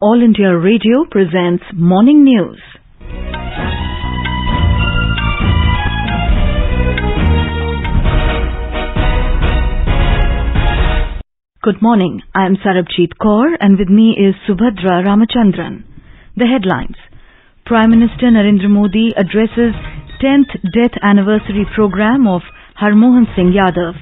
All India Radio presents Morning News. Good morning. I am Sarabjit Kaur and with me is Subhadra Ramachandran. The headlines. Prime Minister Narendra Modi addresses 10th death anniversary program of Harmon Singh Yadav.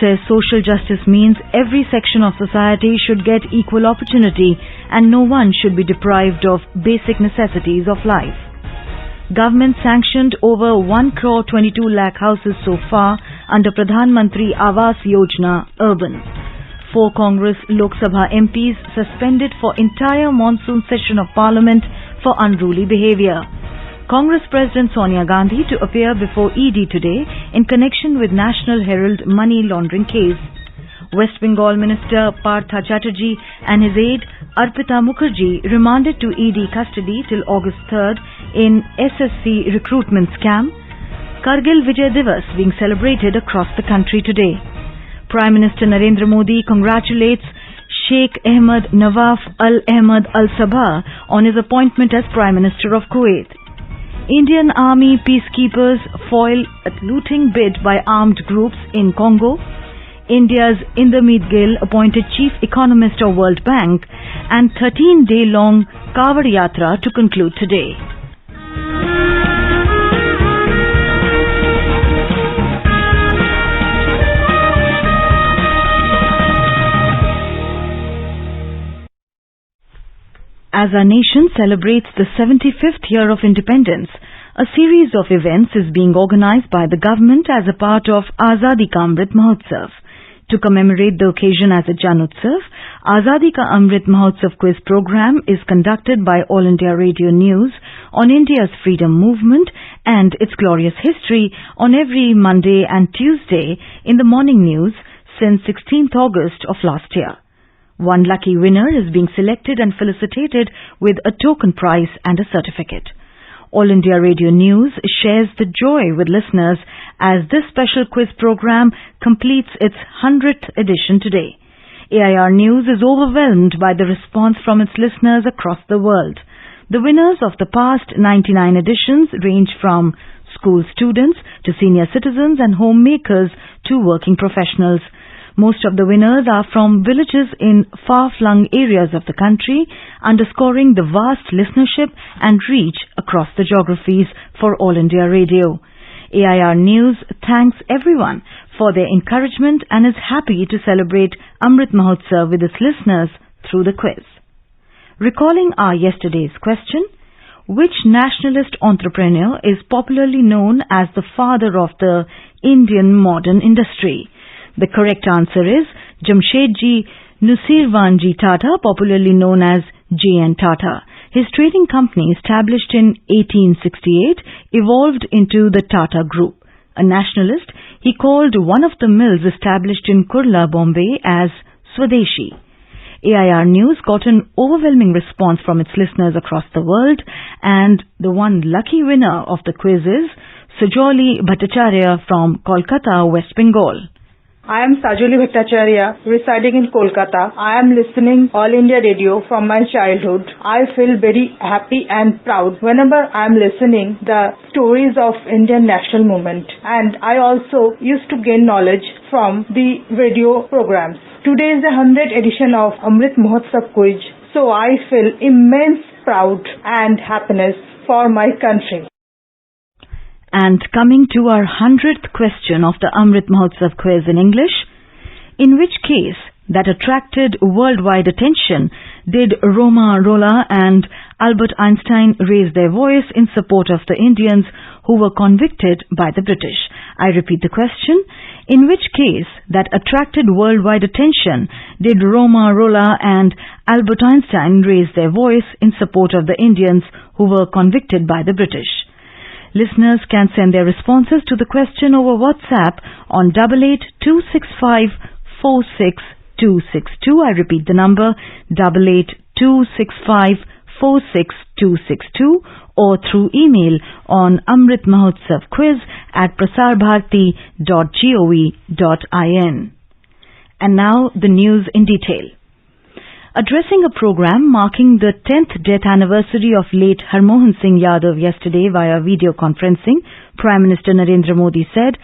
Says social justice means every section of society should get equal opportunity and no one should be deprived of basic necessities of life. Government sanctioned over 1,22 lakh houses so far under Pradhan Mantri Awas Yojana Urban. 4 Congress Lok Sabha MPs suspended for entire monsoon session of Parliament for unruly behaviour. Congress President Sonia Gandhi to appear before ED today in connection with National Herald money laundering case. West Bengal Minister Partha Chatterjee and his aide Arpita Mukherjee remanded to ED custody till August 3rd in SSC recruitment scam. Kargil Vijay Divas being celebrated across the country today. Prime Minister Narendra Modi congratulates Sheikh Ahmed Nawaf Al Ahmed Al Sabah on his appointment as Prime Minister of Kuwait. Indian Army peacekeepers foil a looting bid by armed groups in Congo. India's Indermeet Gill appointed Chief Economist of World Bank, and 13-day-long Kawad Yatra to conclude today. As our nation celebrates the 75th year of independence, a series of events is being organized by the government as a part of Azadi Ka Amrit Mahotsav. To commemorate the occasion as a Janotsav, Azadi Ka Amrit Mahotsav quiz program is conducted by All India Radio News on India's freedom movement and its glorious history on every Monday and Tuesday in the morning news since 16th August of last year. One lucky winner is being selected and felicitated with a token prize and a certificate. All India Radio News shares the joy with listeners as this special quiz program completes its 100th edition today. AIR News is overwhelmed by the response from its listeners across the world. The winners of the past 99 editions range from school students to senior citizens and homemakers to working professionals. Most of the winners are from villages in far-flung areas of the country, underscoring the vast listenership and reach across the geographies for All India Radio. AIR News thanks everyone for their encouragement and is happy to celebrate Amrit Mahotsav with its listeners through the quiz. Recalling our yesterday's question, which nationalist entrepreneur is popularly known as the father of the Indian modern industry? The correct answer is Jamshedji Nusirwanji Tata, popularly known as J.N. Tata. His trading company, established in 1868, evolved into the Tata Group. A nationalist, he called one of the mills established in Kurla, Bombay as Swadeshi. AIR News got an overwhelming response from its listeners across the world, and the one lucky winner of the quiz is Sujoli Bhattacharya from Kolkata, West Bengal. I am Sajoli Bhattacharya, residing in Kolkata. I am listening All India Radio from my childhood. I feel very happy and proud whenever I am listening the stories of Indian national movement. And I also used to gain knowledge from the radio programs. Today is the 100th edition of Amrit Mahotsav quiz. So I feel immense proud and happiness for my country. And coming to our 100th question of the Amrit Mahotsav quiz in English, in which case that attracted worldwide attention did Roma Rolla and Albert Einstein raise their voice in support of the Indians who were convicted by the British? I repeat the question. In which case that attracted worldwide attention did Roma Rolla and Albert Einstein raise their voice in support of the Indians who were convicted by the British? Listeners can send their responses to the question over WhatsApp on 8826546262. I repeat the number 8826546262, or through email on amritmahotsavquiz@prasarbharati.gov.in. And now the news in detail. Addressing a program marking the 10th death anniversary of late Harmon Singh Yadav yesterday via video conferencing, Prime Minister Narendra Modi said,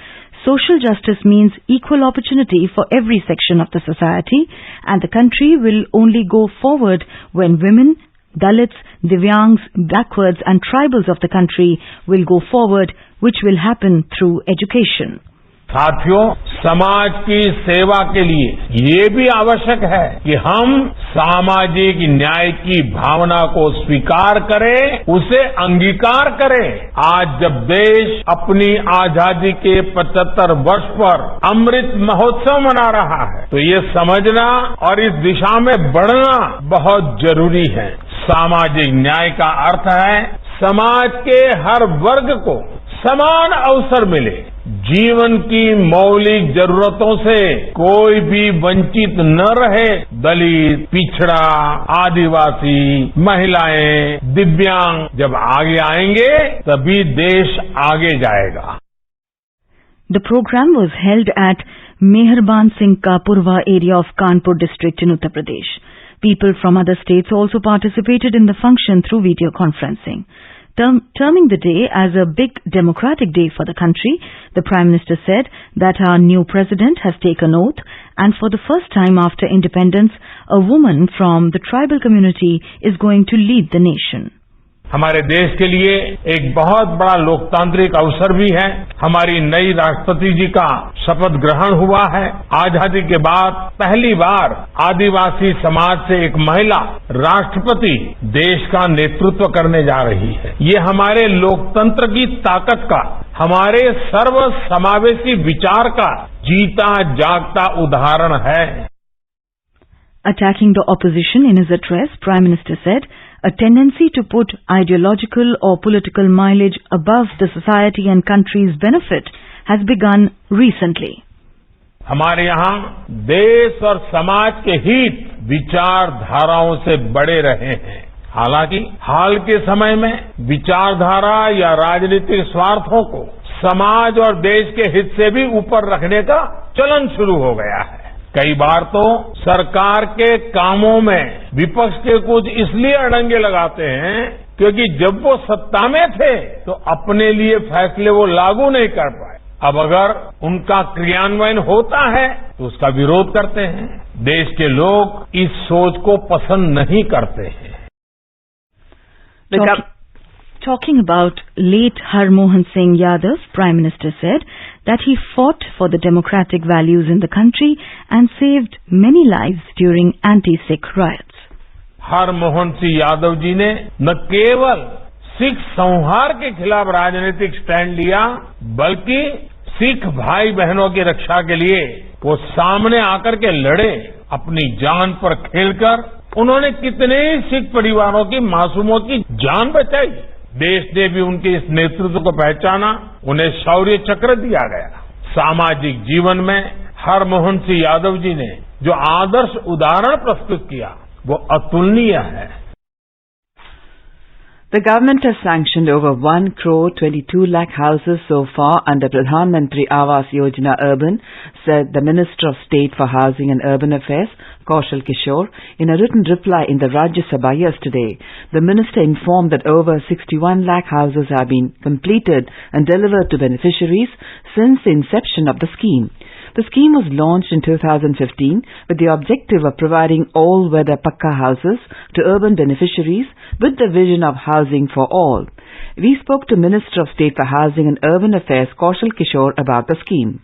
social justice means equal opportunity for every section of the society, and the country will only go forward when women, Dalits, Divyangs, backwards and tribals of the country will go forward, which will happen through education. साथियों, समाज की सेवा के लिए ये भी आवश्यक है कि हम सामाजिक न्याय की भावना को स्वीकार करें, उसे अंगीकार करें। आज जब देश अपनी आजादी के 75 वर्ष पर अमृत महोत्सव मना रहा है, तो ये समझना और इस दिशा में बढ़ना बहुत जरूरी है। सामाजिक न्याय का अर्थ है समाज के हर वर्ग को समान अवसर मिले, जीवन की मौलिक जरूरतों से कोई भी वंचित न रहे। दलित, पिछड़ा, आदिवासी, महिलाएं, दिव्यांग जब आगे आएंगे तभी देश आगे जाएगा। The program was held at Meherban Singh Ka Purva area of Kanpur district in Uttar Pradesh. People from other states also participated in the function through video conferencing. Terming the day as a big democratic day for the country, the Prime Minister said that our new president has taken oath, and for the first time after independence, a woman from the tribal community is going to lead the nation. हमारे देश के लिए एक बहुत बड़ा लोकतांत्रिक अवसर भी है। हमारी नई राष्ट्रपति जी का शपथ ग्रहण हुआ है। आजादी के बाद पहली बार आदिवासी समाज से एक महिला राष्ट्रपति देश का नेतृत्व करने जा रही है। ये हमारे लोकतंत्र की ताकत का, हमारे सर्व समावेशी विचार का जीता जागता उदाहरण है। Attacking the opposition in his address, Prime Minister said, a tendency to put ideological or political mileage above the society and country's benefit has begun recently. हमारे यहाँ देश और समाज के हित विचारधाराओं से बड़े रहे हैं। हालांकि हाल के समय में विचारधारा या राजनीतिक स्वार्थों को समाज और देश के हित से भी ऊपर रखने का चलन शुरू हो गया है। कई बार तो सरकार के कामों में विपक्ष के कुछ इसलिए अड़ंगे लगाते हैं क्योंकि जब वो सत्ता में थे तो अपने लिए फैसले वो लागू नहीं कर पाए। अब अगर उनका क्रियान्वयन होता है तो उसका विरोध करते हैं। देश के लोग इस सोच को पसंद नहीं करते हैं। Talking about late Harmon Singh Yadav, Prime Minister said that he fought for the democratic values in the country and saved many lives during anti-Sikh riots. Harmohan Singh Yadav ji ने न केवल सिख संहार के खिलाफ राजनीतिक स्टैंड लिया, बल्कि सिख भाई बहनों की रक्षा के लिए वो सामने आकर के लड़े। अपनी जान पर खेलकर उन्होंने कितने ही सिख परिवारों की मासूमों की जान बचाई। देश ने भी उनके इस नेतृत्व को पहचाना, उन्हें शौर्य चक्र दिया गया। सामाजिक जीवन में हरमोहन सिंह यादव जी ने जो आदर्श उदाहरण प्रस्तुत किया वो अतुलनीय है। The government has sanctioned over 1,22 lakh houses so far under Pradhan Mantri Awas Yojana Urban, said the Minister of State for Housing and Urban Affairs, Kaushal Kishore, in a written reply in the Rajya Sabha yesterday. The minister informed that over 61 lakh houses have been completed and delivered to beneficiaries since the inception of the scheme. The scheme was launched in 2015 with the objective of providing all-weather Pakka houses to urban beneficiaries with the vision of housing for all. We spoke to Minister of State for Housing and Urban Affairs, Kaushal Kishore, about the scheme.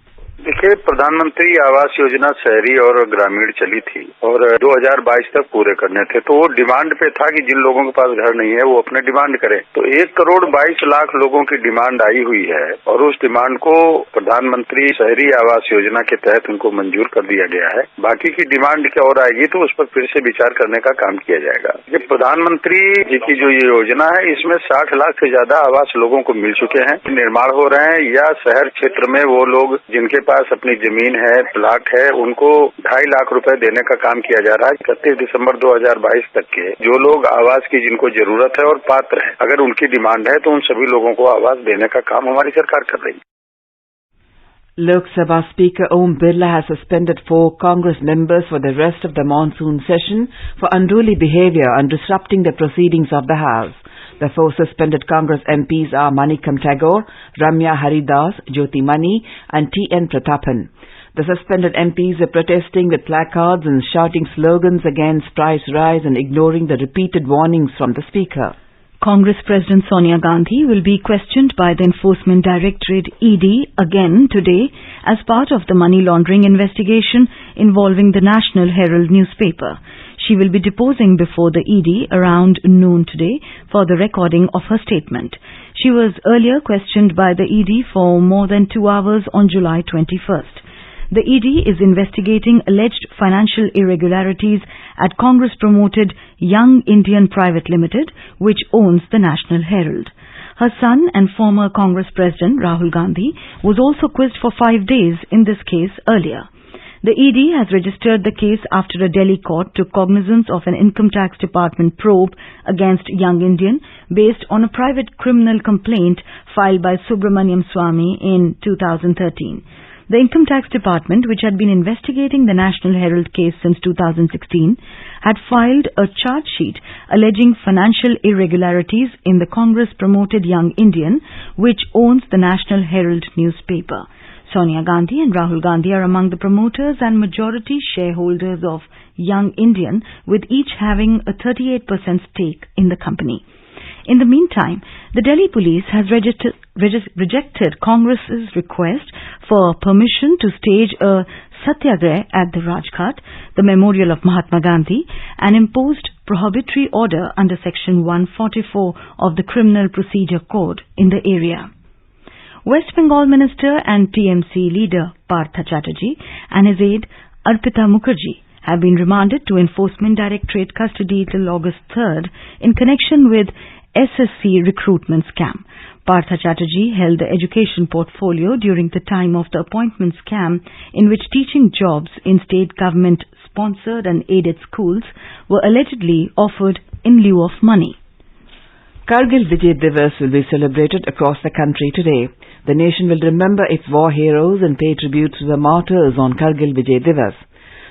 देखिए, प्रधानमंत्री आवास योजना शहरी और ग्रामीण चली थी और 2022 तक पूरे करने थे। तो वो डिमांड पे था कि जिन लोगों के पास घर नहीं है वो अपने डिमांड करें। तो 1,22,00,000 लोगों की डिमांड आई हुई है और उस डिमांड को प्रधानमंत्री शहरी आवास योजना के तहत उनको मंजूर कर दिया गया है। बाकी की डिमांड क्या और आएगी तो उस पर फिर से विचार करने का काम किया जाएगा। ये प्रधानमंत्री जी की जो ये योजना है, इसमें 60 लाख से ज्यादा आवास लोगों को मिल चुके हैं, निर्माण हो रहे हैं, या शहर क्षेत्र में वो लोग जिनके पास अपनी जमीन है, प्लाट है, उनको 2.5 लाख रुपए देने का काम किया जा रहा है। 31 दिसंबर 2022 तक के जो लोग आवास की जिनको जरूरत है और पात्र है, अगर उनकी डिमांड है तो उन सभी लोगों को आवास देने का काम हमारी सरकार कर रही है। Lok Sabha Speaker Om Birla has suspended 4 Congress members for the rest of the monsoon session for unruly behaviour and disrupting the proceedings of the House. The 4 suspended Congress MPs are Manikam Tagore, Ramya Haridas, Jyoti Mani and T.N. Pratapan. The suspended MPs are protesting with placards and shouting slogans against price rise and ignoring the repeated warnings from the Speaker. Congress President Sonia Gandhi will be questioned by the Enforcement Directorate ED again today as part of the money laundering investigation involving the National Herald newspaper. She will be deposing before the ED around noon today for the recording of her statement. She was earlier questioned by the ED for more than 2 hours on July 21st. The ED is investigating alleged financial irregularities at Congress-promoted Young Indian Private Limited, which owns the National Herald. Her son and former Congress President Rahul Gandhi was also quizzed for 5 days in this case earlier. The ED has registered the case after a Delhi court took cognizance of an Income Tax Department probe against Young Indian based on a private criminal complaint filed by Subramaniam Swamy in 2013. The Income Tax Department, which had been investigating the National Herald case since 2016, had filed a charge sheet alleging financial irregularities in the Congress-promoted Young Indian, which owns the National Herald newspaper. Sonia Gandhi and Rahul Gandhi are among the promoters and majority shareholders of Young Indian, with each having a 38% stake in the company. In the meantime, the Delhi police has rejected Congress's request for permission to stage a satyagrah at the Rajghat, the memorial of Mahatma Gandhi, and imposed prohibitory order under Section 144 of the Criminal Procedure Code in the area. West Bengal Minister and TMC leader Partha Chatterjee and his aide Arpita Mukherjee have been remanded to Enforcement Directorate custody till August 3rd in connection with SSC recruitment scam. Partha Chatterjee held the education portfolio during the time of the appointment scam in which teaching jobs in state government-sponsored and aided schools were allegedly offered in lieu of money. Kargil Vijay Divas will be celebrated across the country today. The nation will remember its war heroes and pay tribute to the martyrs on Kargil Vijay Divas.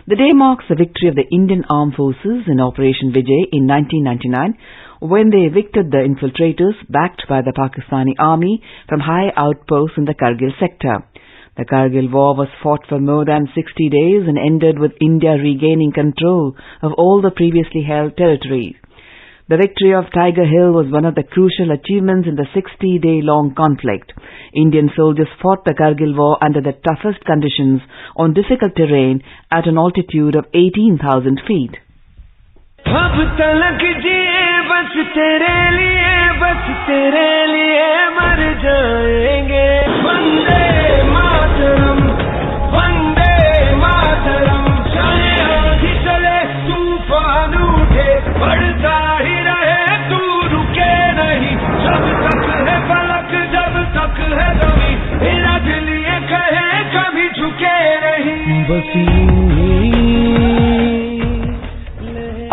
The day marks the victory of the Indian Armed Forces in Operation Vijay in 1999, when they evicted the infiltrators backed by the Pakistani army from high outposts in the Kargil sector. The Kargil war was fought for more than 60 days and ended with India regaining control of all the previously held territories. The victory of Tiger Hill was one of the crucial achievements in the 60-day-long conflict. Indian soldiers fought the Kargil war under the toughest conditions on difficult terrain at an altitude of 18,000 feet. अब तलक जिए बस तेरे लिए मर जाएंगे वंदे मातरम चाहे आंधी चले तूफान उठे बढ़ता ही रहे तू रुके नहीं जब तक है फलक जब तक है जमी मेरा दिल ये कहे कभी झुके नहीं बस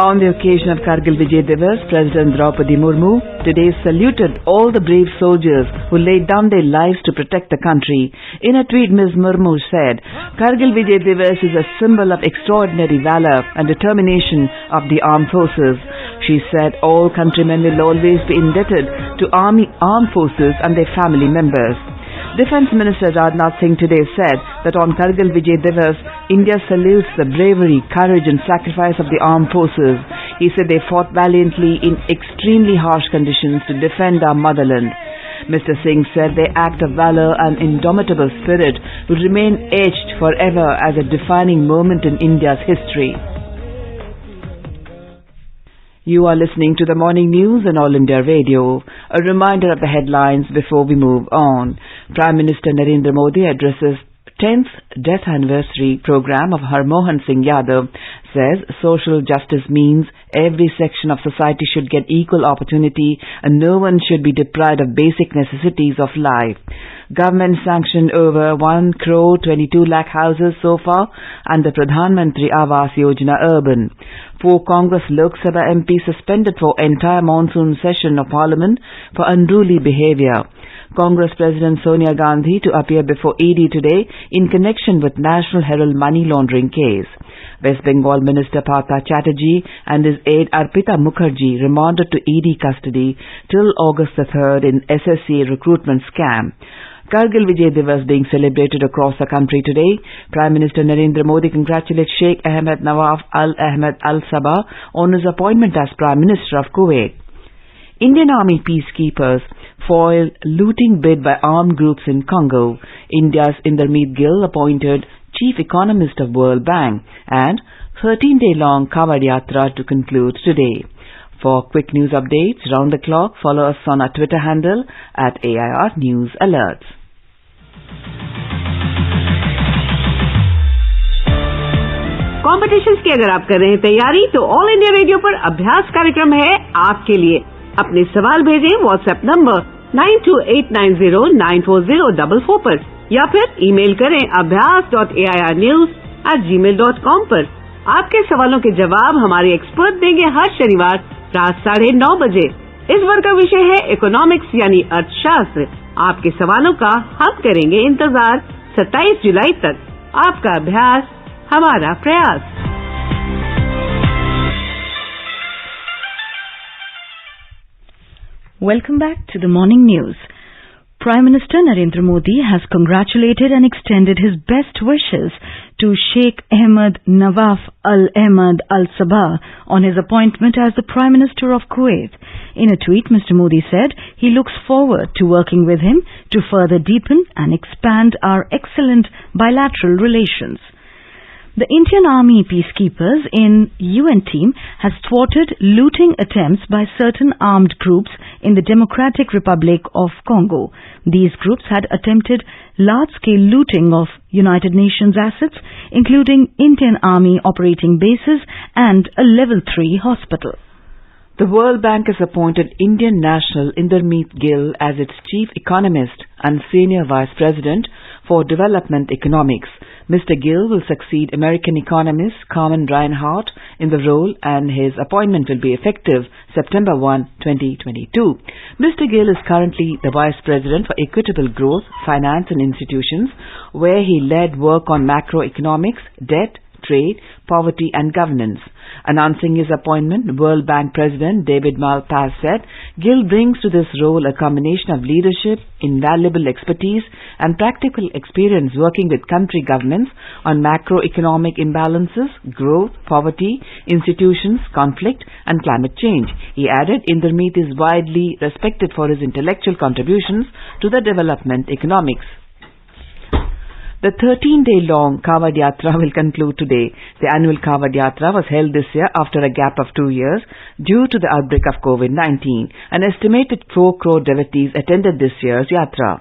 On the occasion of Kargil Vijay Divas, President Draupadi Murmu today saluted all the brave soldiers who laid down their lives to protect the country. In a tweet, Ms. Murmu said, Kargil Vijay Divas is a symbol of extraordinary valor and determination of the armed forces. She said all countrymen will always be indebted to armed forces and their family members. Defence Minister Rajnath Singh today said that on Kargil Vijay Divas, India salutes the bravery, courage and sacrifice of the armed forces. He said they fought valiantly in extremely harsh conditions to defend our motherland. Mr. Singh said their act of valour and indomitable spirit will remain etched forever as a defining moment in India's history. You are listening to the morning news on All India Radio. A reminder of the headlines before we move on. Prime Minister Narendra Modi addresses 10th death anniversary program of Harmon Singh Yadav says social justice means every section of society should get equal opportunity and no one should be deprived of basic necessities of life. Government sanctioned over 1 crore 22 lakh houses so far under Pradhan Mantri Awas Yojana Urban. 4 Congress Lok Sabha MPs suspended for entire monsoon session of Parliament for unruly behaviour. Congress President Sonia Gandhi to appear before ED today in connection with National Herald money laundering case. West Bengal Minister Partha Chatterjee and his aide Arpita Mukherjee remanded to ED custody till August the 3rd in SSA recruitment scam. Kargil Vijay Divas being celebrated across the country today. Prime Minister Narendra Modi congratulated Sheikh Ahmed Nawaf Al Ahmed Al Sabah on his appointment as Prime Minister of Kuwait. Indian Army peacekeepers foiled looting bid by armed groups in Congo. India's Indermeet Gill appointed Chief Economist of World Bank, and 13-day-long Kawad Yatra to conclude today. For quick news updates round the clock, follow us on our Twitter handle at AIR News Alerts. Competitions की अगर आप कर रहे हैं तैयारी तो all India radio पर अभ्यास कार्यक्रम है आपके लिए. अपने सवाल भेजें व्हाट्सएप नंबर 9289094044 पर या फिर ईमेल करें abhyas.airnews@gmail.com पर. आपके सवालों के जवाब हमारे एक्सपर्ट देंगे हर शनिवार रात 9:30 बजे. इस वर्ष का विषय है इकोनॉमिक्स यानी अर्थशास्त्र. आपके सवालों का हम करेंगे इंतजार 27 जुलाई तक. आपका अभ्यास हमारा प्रयास. Welcome back to the morning news. Prime Minister Narendra Modi has congratulated and extended his best wishes to Sheikh Ahmed Nawaf Al Ahmed Al Sabah on his appointment as the Prime Minister of Kuwait. In a tweet, Mr. Modi said he looks forward to working with him to further deepen and expand our excellent bilateral relations. The Indian Army peacekeepers in UN team has thwarted looting attempts by certain armed groups in the Democratic Republic of Congo. These groups had attempted large-scale looting of United Nations assets, including Indian Army operating bases and a Level 3 hospital. The World Bank has appointed Indian national Indermeet Gill as its chief economist and senior vice president for development economics. Mr. Gill will succeed American economist Carmen Reinhardt in the role, and his appointment will be effective September 1, 2022. Mr. Gill is currently the Vice President for Equitable Growth, Finance and Institutions, where he led work on macroeconomics, debt, trade, poverty and governance. Announcing his appointment, World Bank President David Malpass said, Gill brings to this role a combination of leadership, invaluable expertise and practical experience working with country governments on macroeconomic imbalances, growth, poverty, institutions, conflict and climate change. He added, Indermeet is widely respected for his intellectual contributions to the development economics. The 13-day-long Kawad Yatra will conclude today. The annual Kawad Yatra was held this year after a gap of 2 years due to the outbreak of COVID-19. An estimated 4 crore devotees attended this year's Yatra.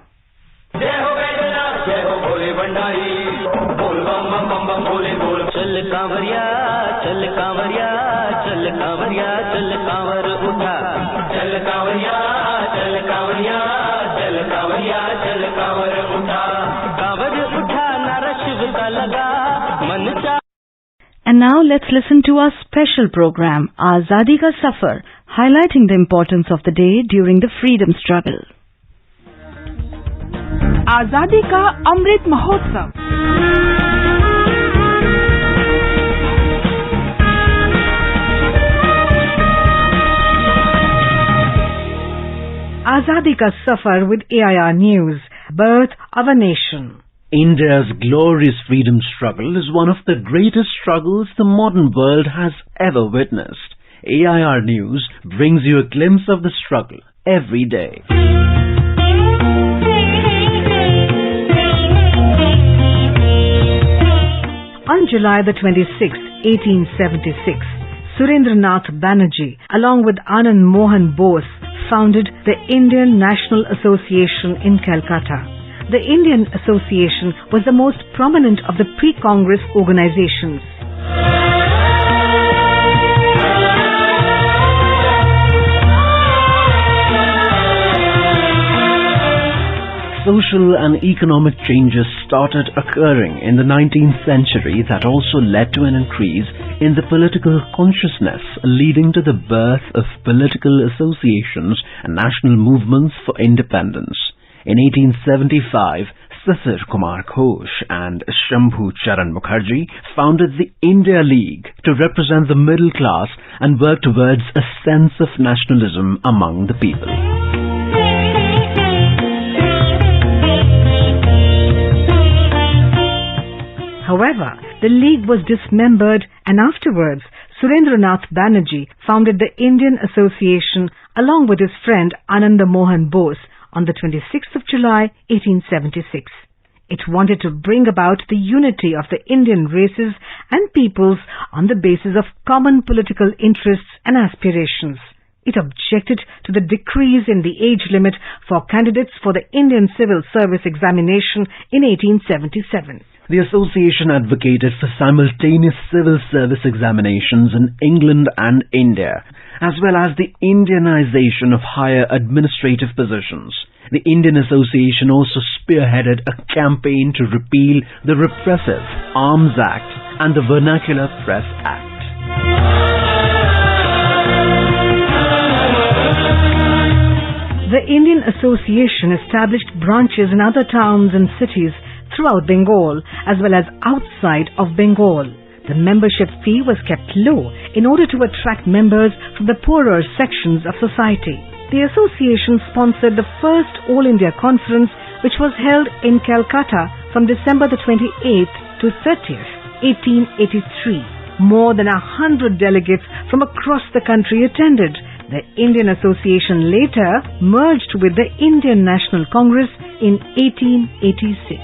And now let's listen to our special program, Azadi Ka Safar, highlighting the importance of the day during the freedom struggle. आजादी का Amrit Mahotsav. Azadi Ka Safar with AIR News. Birth of a Nation. India's glorious freedom struggle is one of the greatest struggles the modern world has ever witnessed. AIR News brings you a glimpse of the struggle every day. On July the 26th, 1876, Surendranath Banerjee, along with Anand Mohan Bose, founded the Indian National Association in Calcutta. The Indian Association was the most prominent of the pre-Congress organizations. Social and economic changes started occurring in the 19th century that also led to an increase in the political consciousness, leading to the birth of political associations and national movements for independence. In 1875, Sasir Kumar Ghosh and Shambhu Charan Mukherjee founded the India League to represent the middle class and work towards a sense of nationalism among the people. However, the League was dismembered, and afterwards Surendranath Banerjee founded the Indian Association along with his friend Ananda Mohan Bose on the 26th of July 1876. It wanted to bring about the unity of the Indian races and peoples on the basis of common political interests and aspirations. It objected to the decrease in the age limit for candidates for the Indian Civil Service examination in 1877. The association advocated for simultaneous civil service examinations in England and India, as well as the Indianization of higher administrative positions. The Indian Association also spearheaded a campaign to repeal the repressive Arms Act and the Vernacular Press Act. The Indian Association established branches in other towns and cities throughout Bengal as well as outside of Bengal. The membership fee was kept low in order to attract members from the poorer sections of society. The association sponsored the first All India Conference, which was held in Calcutta from December the 28th to 30th, 1883. More than 100 delegates from across the country attended. The Indian Association later merged with the Indian National Congress in 1886.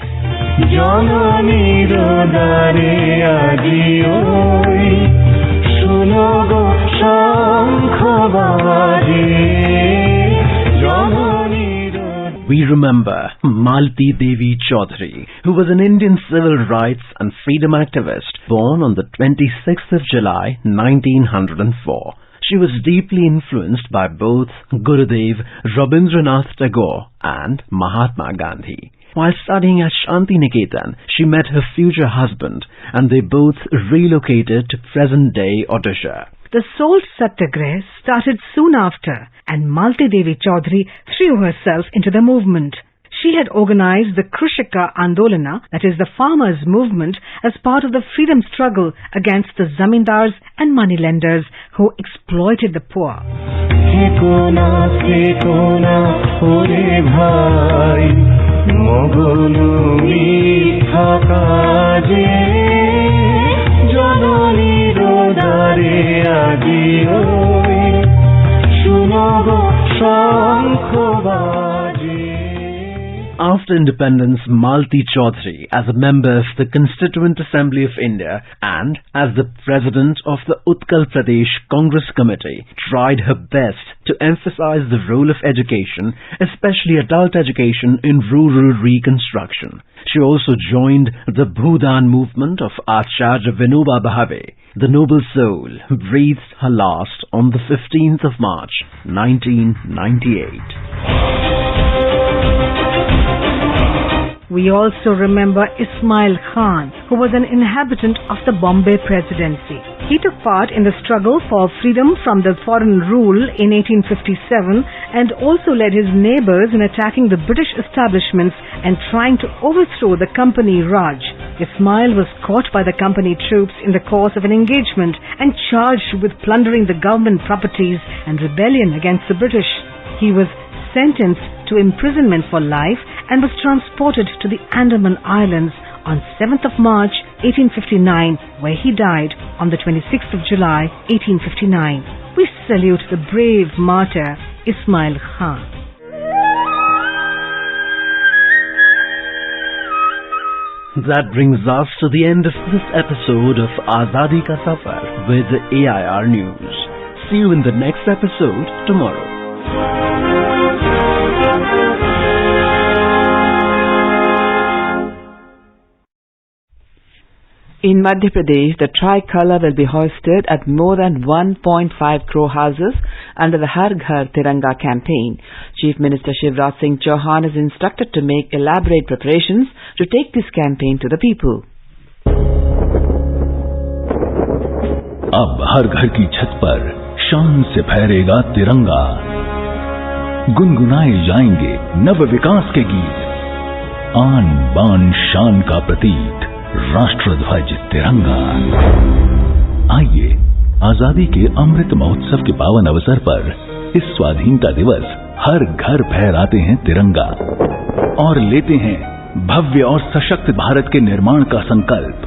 We remember Malti Devi Chaudhary, who was an Indian civil rights and freedom activist born on the 26th of July 1904. She was deeply influenced by both Gurudev Rabindranath Tagore and Mahatma Gandhi. While studying at Shantiniketan, she met her future husband and they both relocated to present-day Odisha. The Salt Satyagraha started soon after, and Malti Devi Chaudhary threw herself into the movement. She had organized the Krishaka Andolana, that is the farmers' movement, as part of the freedom struggle against the zamindars and moneylenders who exploited the poor. After independence, Malti Chaudhary, as a member of the Constituent Assembly of India and as the president of the Utkal Pradesh Congress Committee, tried her best to emphasize the role of education, especially adult education, in rural reconstruction. She also joined the Bhudan movement of Acharya Vinoba Bhave. The noble soul breathed her last on the 15th of March, 1998. We also remember Ismail Khan, who was an inhabitant of the Bombay Presidency. He took part in the struggle for freedom from the foreign rule in 1857 and also led his neighbors in attacking the British establishments and trying to overthrow the Company Raj. Ismail was caught by the company troops in the course of an engagement and charged with plundering the government properties and rebellion against the British. He was sentenced to imprisonment for life and was transported to the Andaman Islands on 7th of March 1859, where he died on the 26th of July 1859. We salute the brave martyr Ismail Khan. That brings us to the end of this episode of Azadi Ka Safar with AIR News. See you in the next episode tomorrow. In Madhya Pradesh, the tricolor will be hoisted at more than 1.5 crore houses under the Har Ghar Tiranga campaign. Chief Minister Shivraj Singh Chauhan is instructed to make elaborate preparations to take this campaign to the people. अब हर घर की छत पर शान से फहरेगा तिरंगा, गुनगुनाए जाएंगे नव विकास के गीत, आन बान शान का प्रतीक राष्ट्रध्वज तिरंगा। आइए आजादी के अमृत महोत्सव के पावन अवसर पर इस स्वाधीनता दिवस हर घर फहराते हैं तिरंगा और लेते हैं भव्य और सशक्त भारत के निर्माण का संकल्प।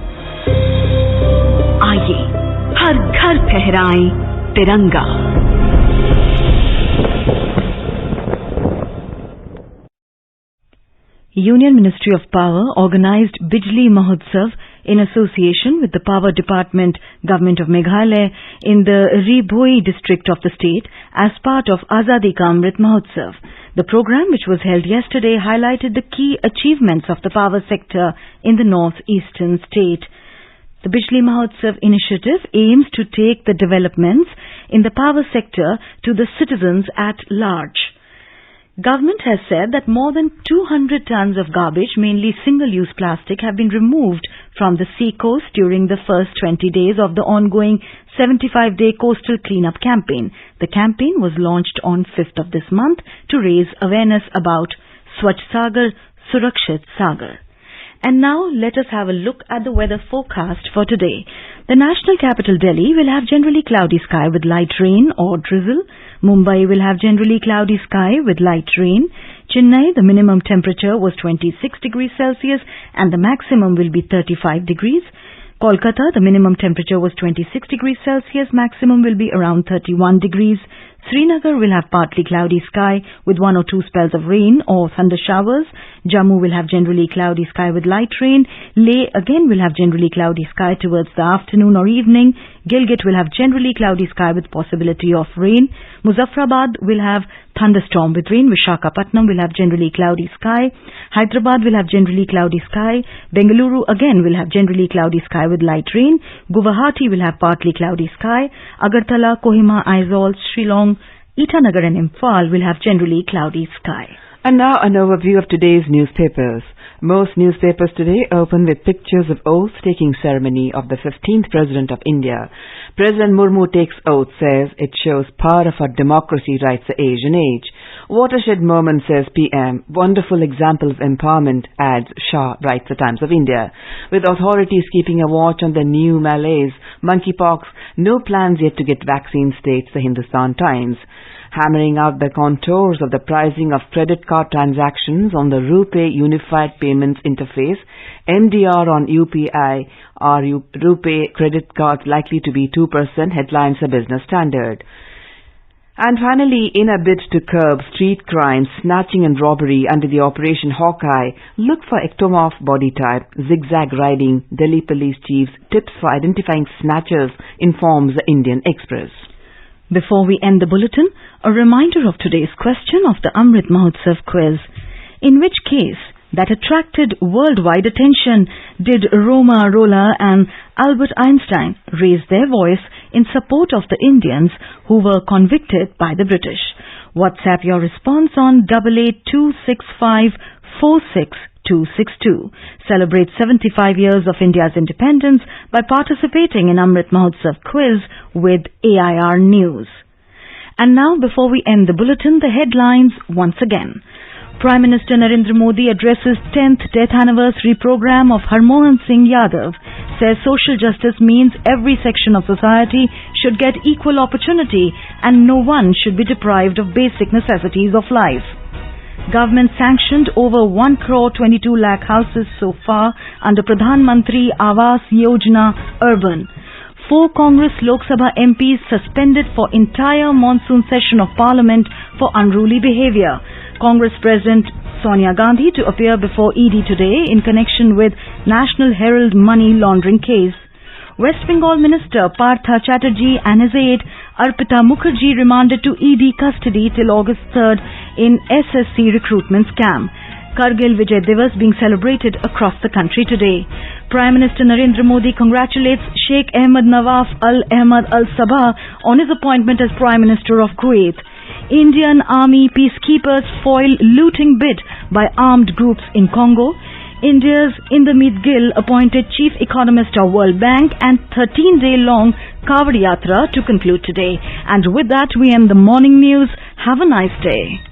आइए हर घर फहराएं तिरंगा। Union Ministry of Power organized Bijli Mahotsav in association with the Power Department, Government of Meghalaya in the Ribhoi district of the state as part of Azadi Ka Amrit Mahotsav. The program, which was held yesterday, highlighted the key achievements of the power sector in the northeastern state. The Bijli Mahotsav initiative aims to take the developments in the power sector to the citizens at large. Government has said that more than 200 tons of garbage, mainly single-use plastic, have been removed from the sea coast during the first 20 days of the ongoing 75-day coastal cleanup campaign. The campaign was launched on 5th of this month to raise awareness about Swachh Sagar, Surakshit Sagar. And now let us have a look at the weather forecast for today. The national capital Delhi will have generally cloudy sky with light rain or drizzle. Mumbai will have generally cloudy sky with light rain. Chennai, the minimum temperature was 26 degrees Celsius and the maximum will be 35 degrees. Kolkata, the minimum temperature was 26 degrees Celsius, maximum will be around 31 degrees. Srinagar will have partly cloudy sky with 1 or 2 spells of rain or thunder showers. Jammu will have generally cloudy sky with light rain. Leh again will have generally cloudy sky towards the afternoon or evening. Gilgit will have generally cloudy sky with possibility of rain. Muzaffarabad will have thunderstorm with rain. Visakhapatnam will have generally cloudy sky. Hyderabad will have generally cloudy sky. Bengaluru again will have generally cloudy sky with light rain. Guwahati will have partly cloudy sky. Agartala, Kohima, Aizawl, Shillong, Itanagar and Imphal will have generally cloudy sky. And now an overview of today's newspapers. Most newspapers today open with pictures of oath-taking ceremony of the 15th President of India. President Murmu takes oath, says it shows power of our democracy, writes the Asian Age. Watershed moment, says PM. Wonderful example of empowerment, adds Shah, writes the Times of India. With authorities keeping a watch on the new malaise, monkeypox, no plans yet to get vaccine, states the Hindustan Times. Hammering out the contours of the pricing of credit card transactions on the RuPay Unified Payments Interface, MDR on UPI or RuPay credit cards likely to be 2%, headlines the Business Standard. And finally, in a bid to curb street crime, snatching and robbery under the Operation Hawkeye, look for ectomorph body type, zigzag riding, Delhi police chief's tips for identifying snatchers, informs the Indian Express. Before we end the bulletin, a reminder of today's question of the Amrit Mahotsav quiz. In which case that attracted worldwide attention did Roma Rolla and Albert Einstein raise their voice in support of the Indians who were convicted by the British? WhatsApp your response on 8826546262. Celebrate 75 years of India's independence by participating in Amrit Mahotsav quiz with AIR News. And now, before we end the bulletin, the headlines once again. Prime Minister Narendra Modi addresses 10th death anniversary program of Harmon Singh Yadav, says social justice means every section of society should get equal opportunity and no one should be deprived of basic necessities of life. Government sanctioned over 1 crore 22 lakh houses so far under Pradhan Mantri Awas Yojana Urban. 4 Congress Lok Sabha MPs suspended for entire monsoon session of Parliament for unruly behaviour. Congress President Sonia Gandhi to appear before ED today in connection with National Herald money laundering case. West Bengal Minister Partha Chatterjee and his aide Arpita Mukherjee remanded to ED custody till August 3rd in SSC recruitment scam. Kargil Vijay Divas being celebrated across the country today. Prime Minister Narendra Modi congratulates Sheikh Ahmed Nawaf Al Ahmad Al Sabah on his appointment as Prime Minister of Kuwait. Indian Army peacekeepers foil looting bid by armed groups in Congo. India's Indermeet Gill appointed Chief Economist of World Bank, and 13-day-long Kavod Yatra to conclude today. And with that, we end the morning news. Have a nice day.